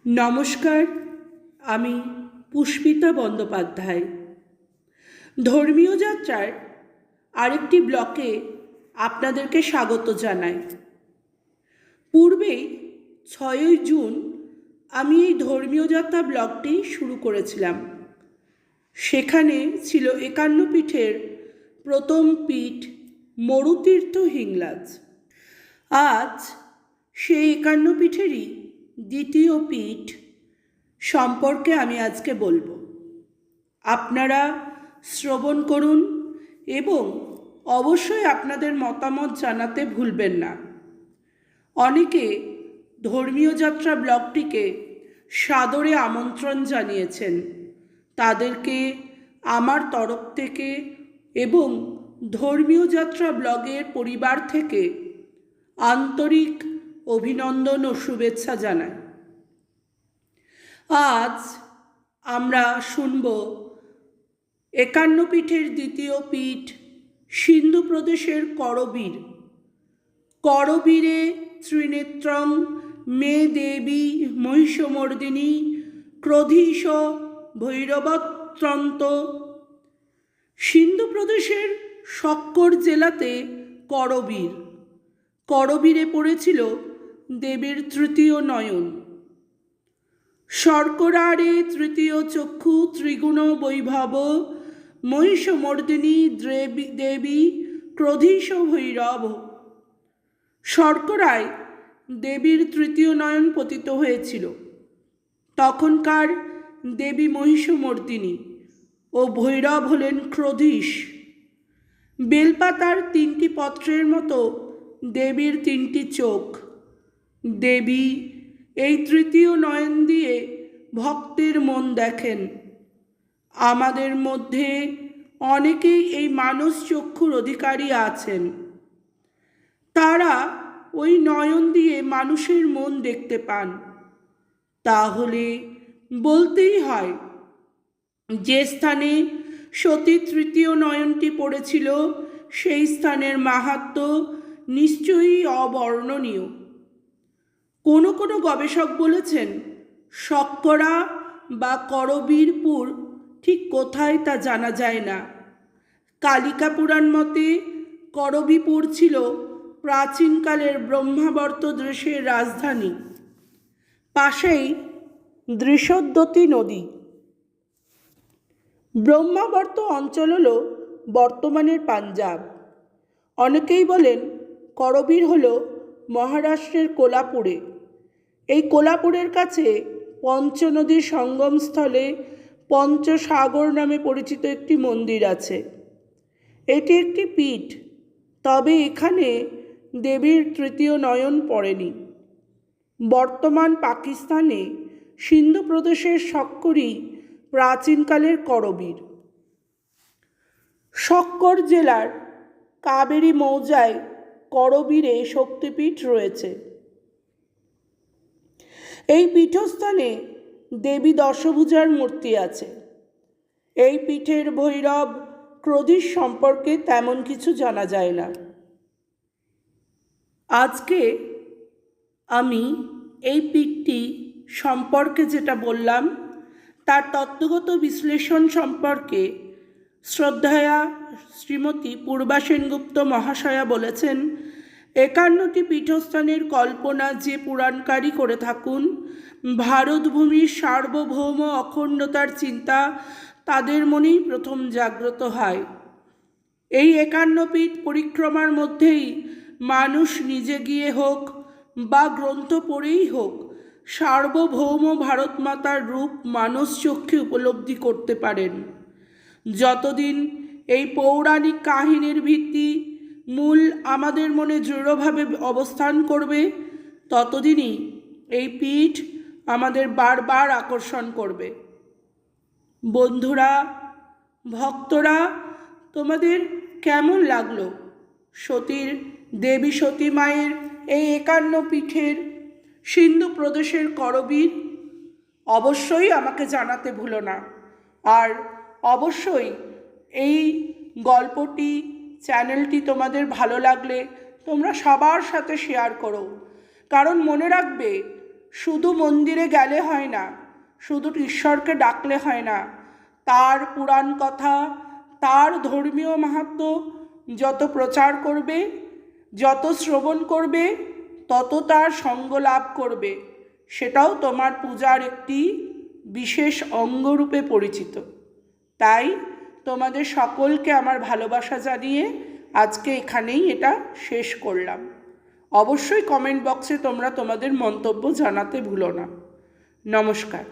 নমস্কার, আমি পুষ্পিতা বন্দ্যোপাধ্যায়। ধর্মীয় যাত্রার আরেকটি ব্লকে আপনাদেরকে স্বাগত জানাই। পূর্বেই 6ই জুন আমি এই ধর্মীয় যাত্রা ব্লগটি শুরু করেছিলাম। সেখানে ছিল 51 পীঠের প্রথম পীঠ মরুতীর্থ হিংলাজ। আজ সেই 51 পীঠেরই দ্বিতীয় পীঠ সম্পর্কে আমি আজকে বলবো। আপনারা শ্রবণ করুন এবং অবশ্যই আপনাদের মতামত জানাতে ভুলবেন না। অনেকে ধর্মীয় যাত্রা ব্লগটিকে সাদরে আমন্ত্রণ জানিয়েছেন। তাদেরকে আমার তরফ থেকে এবং ধর্মীয় যাত্রা ব্লগের পরিবার থেকে আন্তরিক অভিনন্দন ও শুভেচ্ছা জানাই। আজ আমরা শুনব 51 পীঠের দ্বিতীয় পীঠ সিন্ধু প্রদেশের করবীর। করবীরে ত্রিনেত্রং মে দেবী মহিষমর্দিনী ক্রোধীশ ভৈরবত্রন্ত। সিন্ধু প্রদেশের শক্কর জেলাতে করবীর। করবীরে পড়েছিল দেবীর তৃতীয় নয়ন। শর্করারে তৃতীয় চক্ষু ত্রিগুণ বৈভব মহিষমর্দিনী দেবী ক্রোধীশ ভৈরব। শর্করায় দেবীর তৃতীয় নয়ন পতিত হয়েছিল। তখনকার দেবী মহিষমর্দিনী ও ভৈরব হলেন ক্রোধীশ। বেলপাতার 3টি পত্রের মতো দেবীর 3টি চোখ। দেবী এই তৃতীয় নয়ন দিয়ে ভক্তের মন দেখেন। আমাদের মধ্যে অনেকেই এই মানস চক্ষুর অধিকারী আছেন। তারা ওই নয়ন দিয়ে মানুষের মন দেখতে পান। তাহলে বলতেই হয়, যে স্থানে সতী তৃতীয় নয়নটি পড়েছিল সেই স্থানের মাহাত্ম্য নিশ্চয়ই অবর্ণনীয়। কোনো কোনো গবেষক বলেছেন, শক্করা বা করবীরপুর ঠিক কোথায় তা জানা যায় না। কালিকা পুরাণ মতে করবীপুর ছিল প্রাচীনকালের ব্রহ্মাবর্ত দেশের রাজধানী। পাশেই দৃশদ্বতী নদী। ব্রহ্মাবর্ত অঞ্চল হল বর্তমানের পাঞ্জাব। অনেকেই বলেন করবীর হল মহারাষ্ট্রের কোলাপুরে। এই কোলাপুরের কাছে পঞ্চনদীর সঙ্গমস্থলে পঞ্চসাগর নামে পরিচিত একটি মন্দির আছে। এটি একটি পীঠ, তবে এখানে দেবীর তৃতীয় নয়ন পড়েনি। বর্তমান পাকিস্তানে সিন্ধু প্রদেশের শক্করই প্রাচীনকালের করবীর। শক্কর জেলার কাবেরী মৌজায় করবীরে শক্তিপীঠ রয়েছে। এই পীঠস্থানে দেবী দশভুজার মূর্তি আছে। এই পীঠের ভৈরব ক্রোধীশ সম্পর্কে তেমন কিছু জানা যায় না। আজকে আমি এই পীঠটি সম্পর্কে যেটা বললাম তার তত্ত্বগত বিশ্লেষণ সম্পর্কে শ্রদ্ধেয়া শ্রীমতী পূর্বা সেনগুপ্ত মহাশয়া বলেছেন, 51টি পীঠস্থানের কল্পনা যে পুরাণকারী করে থাকুন, ভারতভূমির সার্বভৌম অখণ্ডতার চিন্তা তাদের মনেই প্রথম জাগ্রত হয়। এই 51 পীঠ পরিক্রমার মধ্যেই মানুষ নিজে গিয়ে হোক বা গ্রন্থ পড়েই হোক সার্বভৌম ভারতমাতার রূপ মানস চক্ষে উপলব্ধি করতে পারেন। যতদিন এই পৌরাণিক কাহিনীর ভিত্তি মূল আমাদের মনে দৃঢ়ভাবে অবস্থান করবে, ততদিনই এই পীঠ আমাদের বারবার আকর্ষণ করবে। বন্ধুরা, ভক্তরা, তোমাদের কেমন লাগলো সতীর দেবী সতী মায়ের এই 51 পীঠের সিন্ধু প্রদেশের করবীর? অবশ্যই আমাকে জানাতে ভুলো না। আর অবশ্যই এই গল্পটি চ্যানেলটি তোমাদের ভালো লাগলে তোমরা সবার সাথে শেয়ার করো। কারণ মনে রাখবে, শুধু মন্দিরে গেলে হয় না, শুধু ঈশ্বরকে ডাকলে হয় না, তার পুরাণ কথা, তার ধর্মীয় মাহাত্ম্য যত প্রচার করবে, যত শ্রবণ করবে, তত তার সঙ্গ লাভ করবে। সেটাও তোমার পূজার একটি বিশেষ অঙ্গরূপে পরিচিত। তাই তোমাদের সকলকে আমার ভালোবাসা জানিয়ে আজকে এখানেই এটা শেষ করলাম। অবশ্যই কমেন্ট বক্সে তোমরা তোমাদের মন্তব্য জানাতে ভুলো না। নমস্কার।